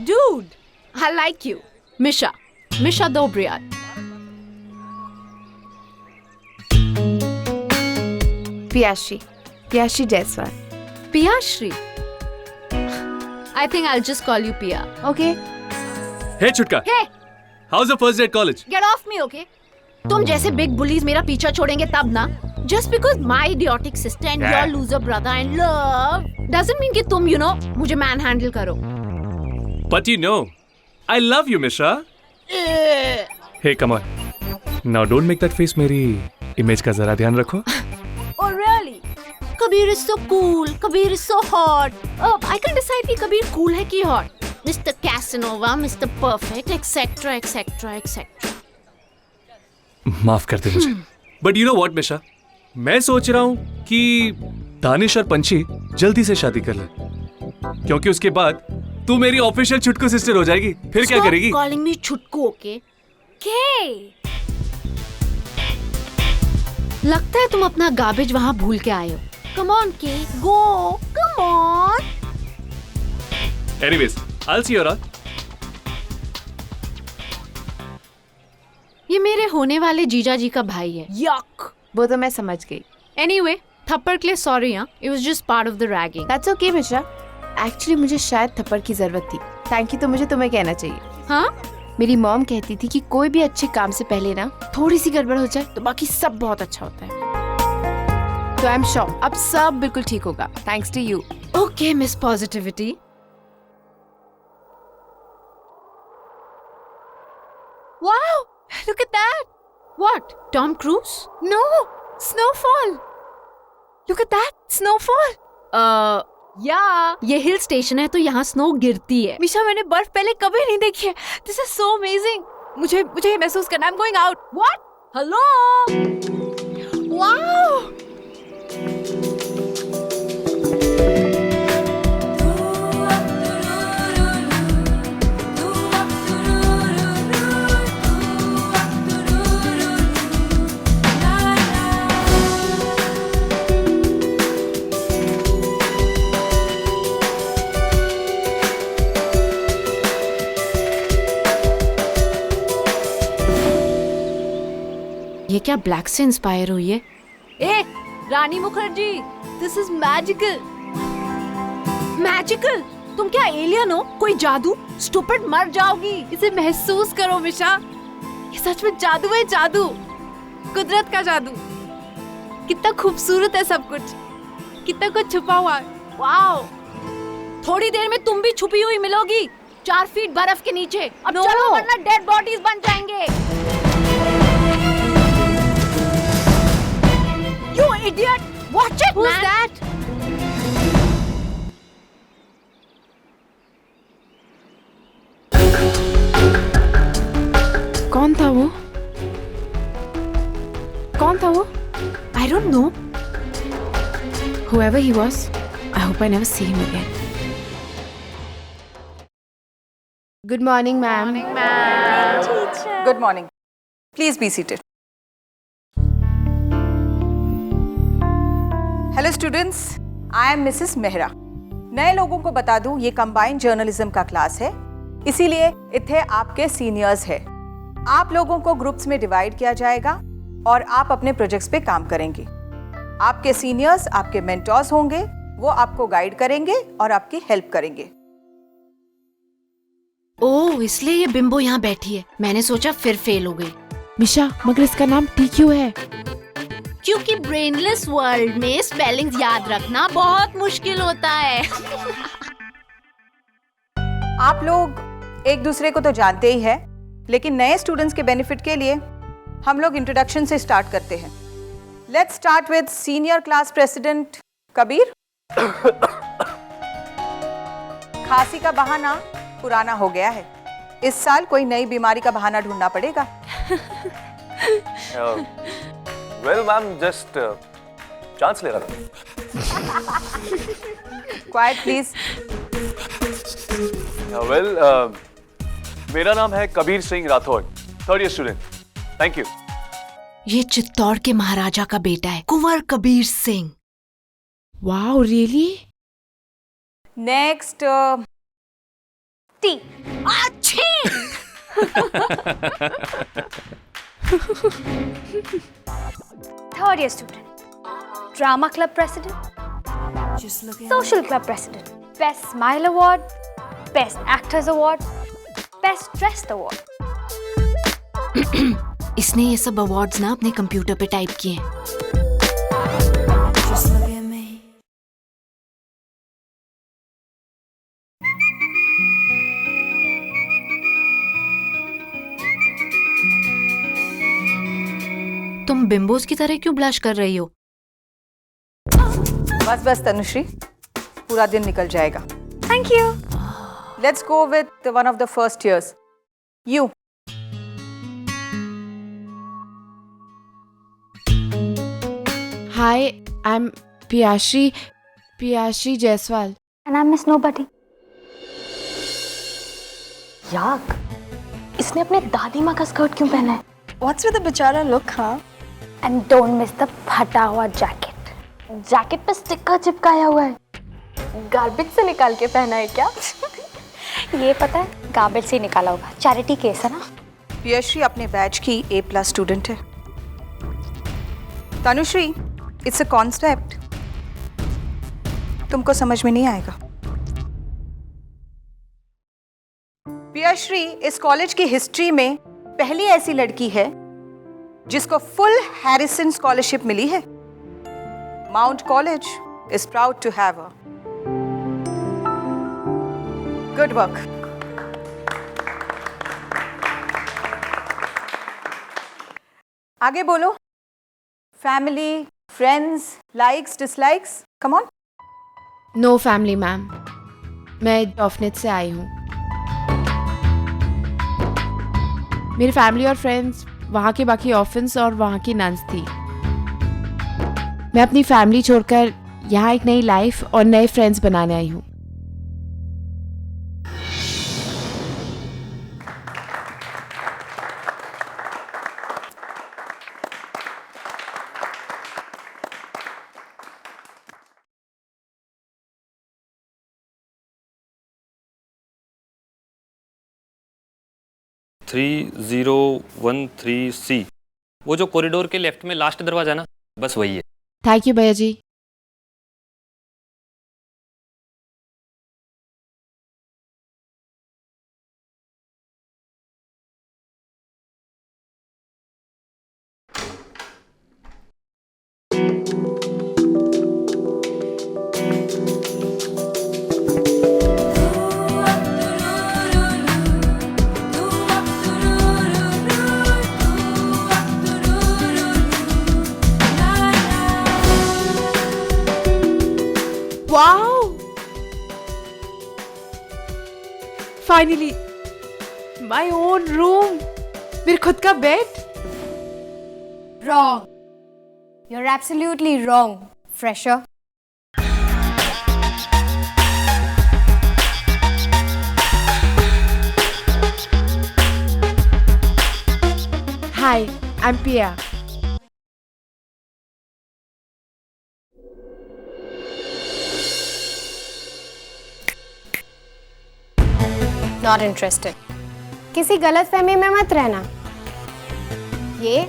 Dude, I like you. Misha Dobriyat. Piyashri Jaiswal. Piyashri. I think I'll just call you Pia. Okay. Hey Chutka. Hey, How's the first day at college? get off me, okay? तुम जैसे big bullies मेरा पीछा छोड़ेंगे तब ना. Just because my idiotic sister and your loser brother in love doesn't mean कि तुम मुझे manhandle करो. But you know, I love you, Misha. Hey, come on. Now don't make that face. मेरी image का जरा ध्यान रखो. Oh really? Kabir is so cool. Kabir is so hot. I can decide कि Kabir cool है कि hot. Mr. Casanova, Mr. Perfect, etc. etc. etc. माफ कर दे मुझे. But you know what, Misha? मैं सोच रहा हूँ कि दानिश और पंछी जल्दी से शादी कर ले, क्योंकि उसके बाद तू मेरी ऑफिशियल छुटकू सिस्टर हो जाएगी. फिर क्या करेगी? Stop calling me छुटकू, okay? Okay. लगता है तुम अपना गार्बेज वहाँ भूल के आए हो. Come on, Kay, go. Come on. Anyways, I'll see you around. ये मेरे होने वाले जीजा जी का भाई है. Yuck. वो तो मैं समझ गई. Anyway, थप्पड़ के लिए sorry हाँ. It was just part of the ragging. That's okay, Misha. Actually मुझे शायद थप्पड़ की जरूरत थी. Thank you तो मुझे तुम्हें कहना चाहिए. हाँ? मेरी मॉम कहती थी कि कोई भी अच्छे काम से पहले ना थोड़ी सी गड़बड़ हो जाए तो बाकी सब बहुत अच्छा होता है. तो आई एम श्योर अब सब बिल्कुल ठीक होगा. Thanks to you. Okay, Miss Positivity. Wow! Look at that. What? Tom Cruise? No! Snowfall. Look at that. Snowfall. ये हिल स्टेशन है तो यहाँ स्नो गिरती है. मिशा मैंने बर्फ पहले कभी नहीं देखी है. This is so amazing. मुझे ये महसूस करना. I'm going out. What? Hello? Wow! ये क्या ब्लैक से इंस्पायर हुई है? ए, Rani Mukherjee, This is magical. Magical? तुम क्या एलियन हो? कोई जादू? स्टूपिड, मर जाओगी. इसे महसूस करो मिशा. ये सच में जादू है. जादू, कुदरत का जादू. कितना खूबसूरत है सब कुछ. कितना कुछ छुपा हुआ है. वाओ. थोड़ी देर में तुम भी छुपी हुई मिलोगी 4 फीट बर्फ के नीचे. अब No. चलो वरना डेड बॉडीज बन जाएंगे. You idiot! Watch it, Who's man. that? कौन था वो? I don't know. Whoever he was, I hope I never see him again. Good morning, ma'am. Good morning. Please be seated. Hello students, I am Mrs. Mehra. नए लोगों को बता दूं ये combined journalism का क्लास है, इसीलिए इथे आपके सीनियर्स है. आप लोगों को ग्रुप्स में डिवाइड किया जाएगा और आप अपने प्रोजेक्ट्स पे काम करेंगे. आपके सीनियर्स आपके मेंटर्स होंगे, वो आपको गाइड करेंगे और आपकी हेल्प करेंगे. ओह, इसलिए ये बिंबो यहाँ बैठी है. मैंने सोचा फिर फेल हो गई. मिशा, मगर इसका नाम टी क्यों है? क्योंकि ब्रेनलेस वर्ल्ड में स्पेलिंग्स याद रखना बहुत मुश्किल होता है. आप लोग एक दूसरे को तो जानते ही हैं, लेकिन नए स्टूडेंट्स के बेनिफिट के लिए हम लोग इंट्रोडक्शन से स्टार्ट करते हैं. Let's start with senior class president Kabir. खांसी का बहाना पुराना हो गया है. इस साल कोई नई बीमारी का बहाना ढूंढना पड़ेगा. Well, ma'am, just चांस ले रहा था. Quiet, please. Well, मेरा नाम है Kabir Singh Rathore, 3rd year student. Thank you. ये चित्तौड़ के महाराजा का बेटा है, Kunwar Kabir Singh. Wow, really? Next टी। अच्छी। Third year student, drama club president, social club president, best smile award, best actors award, best dressed award. इसने ये सब अवार्ड्स ना अपने कंप्यूटर पे टाइप किए हैं। तुम बिम्बोस की तरह क्यों ब्लश कर रही हो? बस बस तनुश्री, पूरा दिन निकल जाएगा। Thank you. Let's go with one of the first years. You. Hi, I am Piyashree Jaiswal. And I miss nobody. Yuck, इसने अपने दादी माँ का स्कर्ट क्यों पहना है? What's with the बेचारा look, हाँ? And don't miss the फटा हुआ जैकेट। जैकेट पे स्टिकर चिपकाया हुआ है। गार्बेज से निकाल के पहना है क्या? ये पता है, गार्बेज से निकाला होगा। चैरिटी केस है ना? पियश्री अपने बैच की A+ स्टूडेंट है। तनुश्री, इट्स अ कॉन्सेप्ट, तुमको समझ में नहीं आएगा। पियश्री इस कॉलेज की हिस्ट्री में पहली ऐसी लड़की है जिसको फुल हैरिसन स्कॉलरशिप मिली है। Mount college is proud to have her. Good work. आगे बोलो। Family, friends, likes, dislikes, come on. No family ma'am, मैं ऑफनेट से आई हूँ। मेरी फैमिली और फ्रेंड्स वहाँ के बाकी ऑफिन्स और वहाँ की नन्स थी। मैं अपनी फैमिली छोड़कर यहाँ एक नई लाइफ और नए फ्रेंड्स बनाने आई हूँ। थ्री 3013C, वो जो कॉरिडोर के लेफ्ट में लास्ट दरवाजा ना, बस वही है। थैंक यू भैया जी। Wow, finally my own room, मेरे खुद का bed. Wrong. You're absolutely wrong, fresher. हाय, आई एम पिया। Not interested. किसी गलतफहमी में मत रहना। ये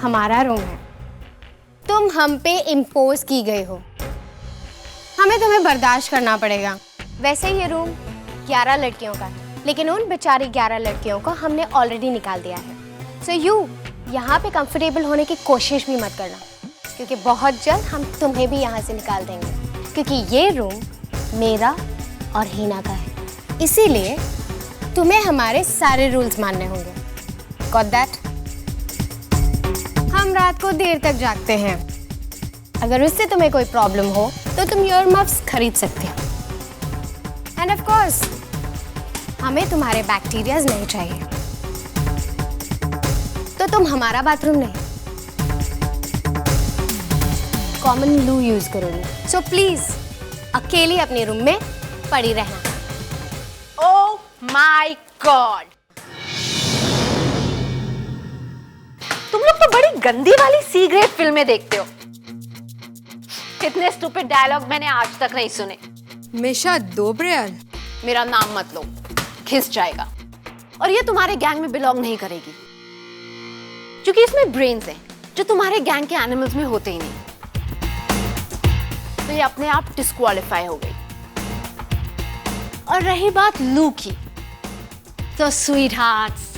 हमारा रूम है। तुम हम पे इम्पोज की गई हो। हमें तुम्हें बर्दाश्त करना पड़ेगा। वैसे ये रूम 11 लड़कियों का है, लेकिन उन बेचारी 11 लड़कियों को हमने ऑलरेडी निकाल दिया है। सो यू यहाँ पे कंफर्टेबल होने की कोशिश भी मत करना, क्योंकि बहुत जल्द हम तुम्हें भी यहाँ से निकाल देंगे, क्योंकि ये रूम मेरा और हीना का है। इसीलिए तुम्हें हमारे सारे रूल्स मानने होंगे। Got that? हम रात को देर तक जागते हैं। अगर उससे तुम्हें कोई प्रॉब्लम हो तो तुम ईयर मफ्स खरीद सकते हो। एंड ऑफ कोर्स हमें तुम्हारे बैक्टीरियाज नहीं चाहिए, तो तुम हमारा बाथरूम नहीं, कॉमन लू यूज करोगे। सो प्लीज अकेली अपने रूम में पड़ी रहना। Oh my God! तुम लोग तो बड़ी गंदी वाली सी ग्रेड फिल्में देखते हो। कितने स्टूपिड डायलॉग मैंने आज तक नहीं सुने। मिशा दोबरियाल, मेरा नाम मत लो, खिस जाएगा। और ये तुम्हारे गैंग में बिलोंग नहीं करेगी, क्योंकि इसमें ब्रेन्स हैं जो तुम्हारे गैंग के एनिमल्स में होते ही नहीं। तो ये अपने आप डिस्क्वालीफाई हो गई। और रही बात लू की, तो स्वीट हार्ट्स,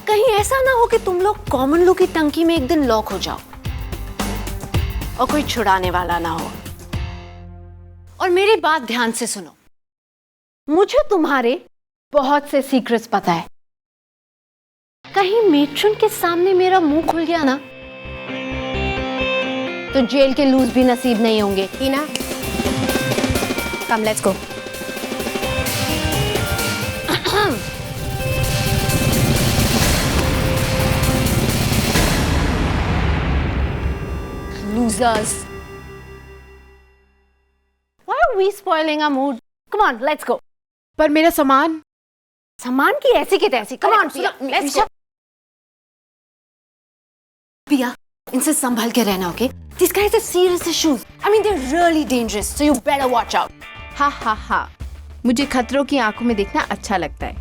कहीं ऐसा ना हो कि तुम लोग कॉमन लू की टंकी में एक दिन लॉक हो जाओ और कोई छुड़ाने वाला ना हो। और मेरी बात ध्यान से सुनो, मुझे तुम्हारे बहुत से सीक्रेट्स पता है। कहीं मेट्रन के सामने मेरा मुंह खुल गया ना, तो जेल के लूज भी नसीब नहीं होंगे। Tina, come let's go. Losers. Why are we spoiling our mood? Come on, let's go. पर मेरा सामान। सामान की ऐसी की तैसी। Come on, Pia, let's go. Pia, इनसे संभल के रहना, okay? These guys have serious issues. I mean, they're really dangerous, so you better watch out. हा हा हा, मुझे खतरों की आंखों में देखना अच्छा लगता है।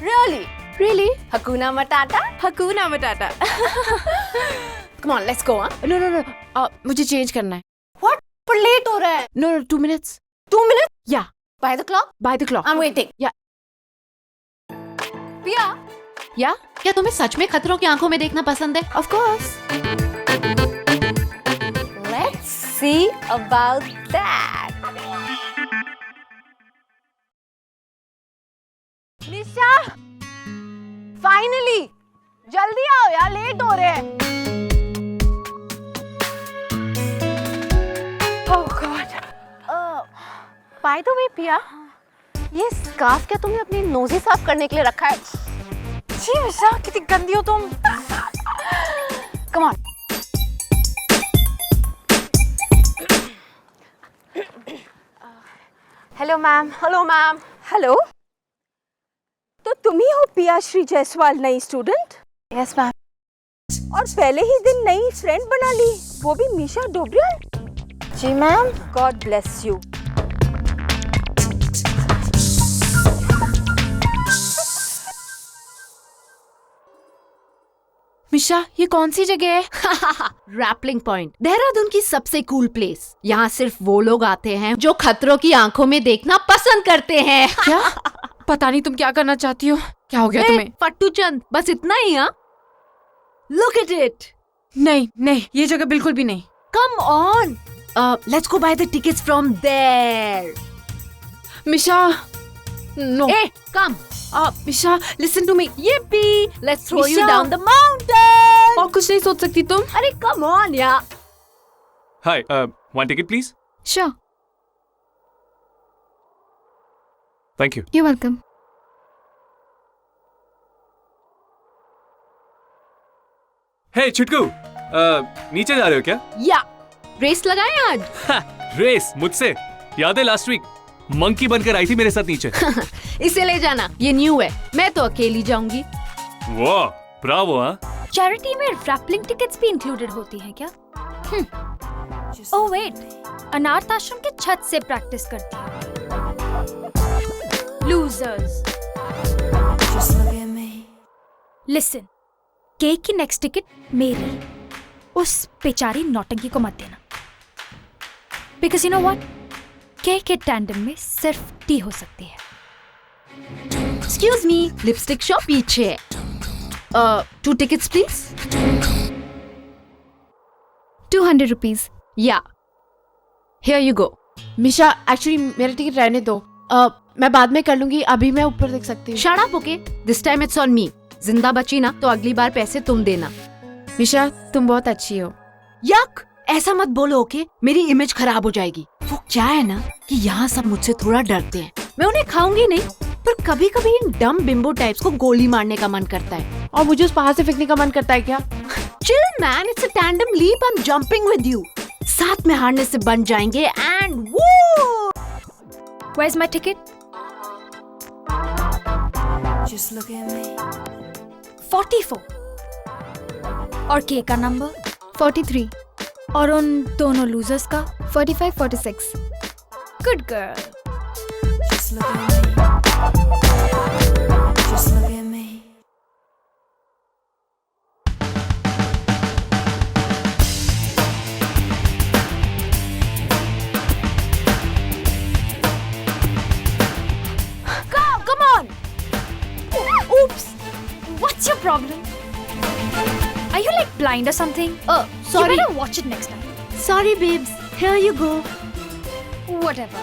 Really? Really? Hakuna Matata? हकूना मटाटा। Come on, let's go, huh? No no no, मुझे चेंज करना है। What? पर लेट हो रहा है। No no, 2 minutes। 2 minutes? या By the clock? By the clock. I'm waiting. या Pia, या क्या तुम्हें सच में खतरों की आंखों में देखना पसंद है? Of course. Let's see about that. Nisha, finally, जल्दी आओ यार, लेट हो रहे हैं। Oh God. By the way, पिया, ये स्कार्फ क्या तुमने अपनी नोज़ी साफ करने के लिए रखा है? जी निशा, कितनी गंदी हो तुम। Come on. Hello ma'am. Hello ma'am. Hello, तो तुम ही हो पियाश्री जायसवाल, नई स्टूडेंट? Yes ma'am. और पहले ही दिन नई फ्रेंड बना ली, वो भी मीशा डोबरियाल। जी ma'am. God bless you. Misha, ये कौन सी जगह है? रैपलिंग पॉइंट, देहरादून की सबसे कूल प्लेस। यहाँ सिर्फ वो लोग आते हैं जो खतरों की आंखों में देखना पसंद करते हैं। क्या? पता नहीं तुम क्या करना चाहती हो। क्या हो गया तुम्हें? फट्टू चंद, बस इतना ही। हाँ, लुक एट इट। नहीं नहीं, ये जगह बिल्कुल भी नहीं। Come on, let's go buy the tickets from there. Misha, no. ए, come. Misha, listen to me. Yippee! Let's throw you Misha. down the mountain. और कुछ नहीं सोच सकती तुम? अरे come on यार। Hi, one ticket please. Sure. Thank you. You're welcome. Hey छुटकू, नीचे जा रहे हो क्या? या, रेस लगाएं आज। रेस मुझसे? याद है लास्ट वीक मंकी बनकर आई थी मेरे साथ नीचे। इसे ले जाना, ये न्यू है। मैं तो अकेली जाऊंगी। वाह, ब्रावो। हाँ, चैरिटी में रैपलिंग टिकट्स भी इंक्लूडेड होती हैं क्या? ओह वेट, अनाथ आश्रम के छत से प्रैक्टिस करती हैं। लूजर्स। लिसन, केक की नेक्स्ट टिकट मेरी। उस बेचारी नौटंकी को मत देना। Because you know what, cake के टैंडम में सिर्फ टी हो सकती है। Excuse me, लिपस्टिक शॉप पीछे है। 2 tickets please. 200 रुपीज। या, here you go. Misha, actually मेरा टिकट रहने दो। मैं बाद में कर लूंगी, अभी मैं ऊपर देख सकती हूँ। Shut up, okay? This time it's on me. जिंदा बची ना तो अगली बार पैसे तुम देना। मिशा, तुम बहुत अच्छी हो। यक, ऐसा मत बोलो, ओके? मेरी इमेज खराब हो जाएगी। वो क्या है ना कि यहाँ सब मुझसे थोड़ा डरते हैं। मैं उन्हें खाऊंगी नहीं, पर कभी कभी इन डम बिम्बो टाइप्स को गोली मारने का मन करता है। और मुझे उस पहाड़ से फेंकने का मन करता है क्या? Chill man, it's a tandem leap, I am jumping with you. साथ में हारने से बन जाएंगे एंड वो। Where's my ticket? 44. और के का नंबर 43, और उन दोनों लूजर्स का 45, 46. Good girl. Come on. Oops. What's your problem? Are you like blind or something? Sorry. You better watch it next time. Sorry, babes. Here you go. Whatever.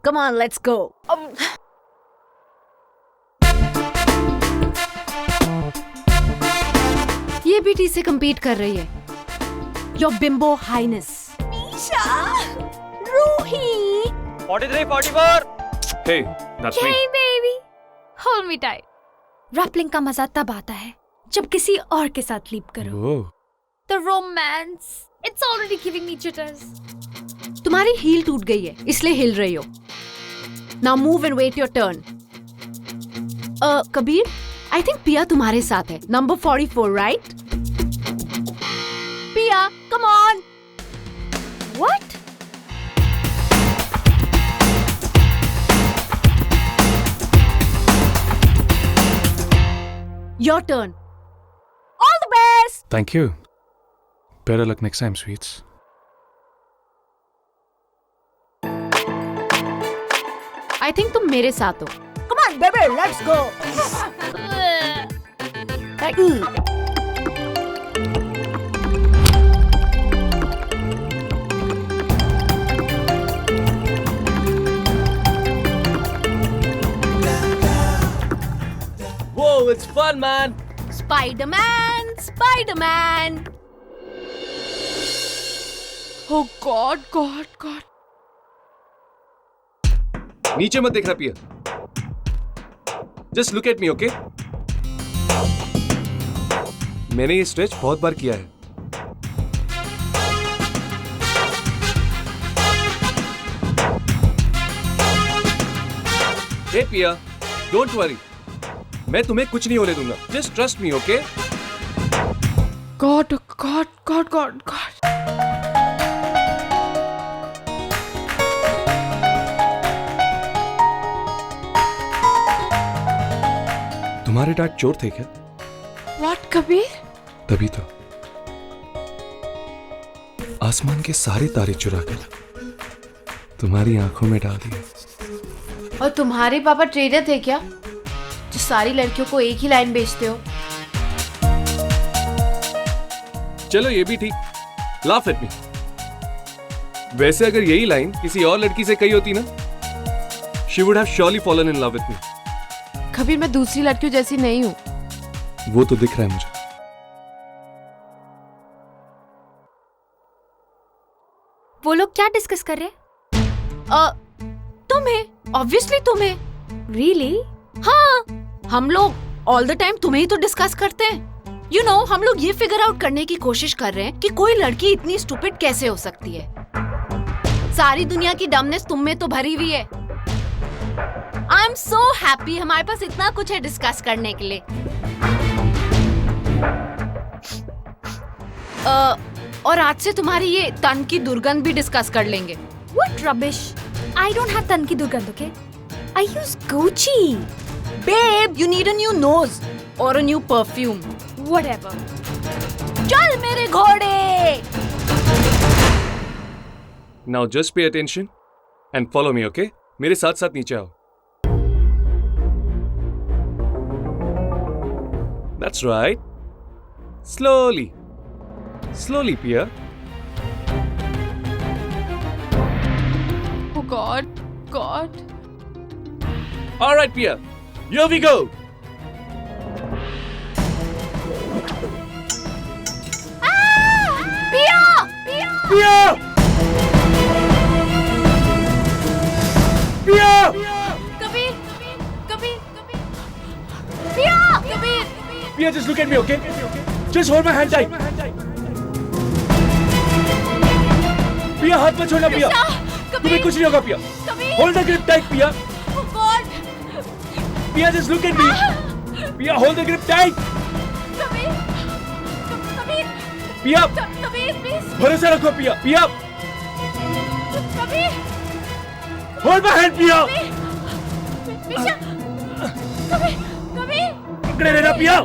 Come on, let's go. ये भी T से compete कर रही है. Your bimbo highness. Ruhi. 43, 44. Hey, that's me. Hey baby. Hold me tight. Rappling का मजा तब आता है जब किसी और के साथ लीप करो. Oh. The romance. It's already giving me jitters. तुम्हारी हील टूट गई है, इसलिए हिल रही हो. Now move and wait your turn. Kabir, I think पिया तुम्हारे साथ है. Number 44, right? पिया, come on. What? Your turn. All the best. Thank you. Better luck next time, sweets. I think तुम मेरे साथ हो. Come on, baby, let's go. Whoa, it's fun, man. Spider-Man, Spider-Man. Oh God, God, God. नीचे मत देखना पिया. Just look at me, okay? मैंने ये स्ट्रेच बहुत बार किया है. Hey पिया, don't worry. मैं तुम्हें कुछ नहीं होने दूंगा. Just trust me, okay? God, God, God, God, God. तुम्हारे डैड चोर थे क्या? What, कबीर? तभी तो आसमान के सारे तारे चुरा कर तुम्हारी आंखों में डाल दिए. और तुम्हारे पापा ट्रेडर थे क्या, जो सारी लड़कियों को एक ही लाइन बेचते हो? चलो ये भी ठीक. Laugh at me. वैसे अगर यही लाइन किसी और लड़की से कही होती ना, she would have surely fallen in love with me. Kabir, मैं दूसरी लड़कियों जैसी नहीं हूँ. वो तो दिख रहा है मुझे. वो लोग क्या डिस्कस कर रहे हैं? तुम्हें, ऑब्वियसली तुम्हें. Really? हाँ, हम लोग ऑल द टाइम तुम्हें ही तो डिस्कस करते हैं. You know, हम लोग ये फिगर आउट करने की कोशिश कर रहे हैं कि कोई लड़की इतनी स्टूपिड कैसे हो सकती है. सारी दुनिया की डमनेस तुम में तो भरी हुई है. आई एम सो हैप्पी, हमारे पास इतना कुछ है डिस्कस करने के लिए. और आज से तुम्हारी ये तन की दुर्गंध भी डिस्कस कर लेंगे. What rubbish? I don't have तन की दुर्गंध, okay? I use Gucci. Babe, you need a new nose or a new perfume. Whatever. चल मेरे घोड़े. Now just pay attention and follow me, okay? मेरे साथ साथ नीचे आओ. That's right. Slowly. Slowly, Pia. Oh God, God. All right, Pia. Here we go. पिया, पिया. Pia! Pia! कबीर, कबीर, कबीर. पिया, Kabir. Pia, just look at me, okay? Just hold my hand tight. Pia, हाथ मत छोड़ना, Pia. तुम्हें कुछ नहीं होगा, Pia. Hold the grip tight, Pia. Oh God. Pia, just look at me. पिया होल्ड द ग्रिप टाइट। पिया भरोसा रखो पिया। पिया होल्ड माय हैंड पिया। पकड़े रहना पिया।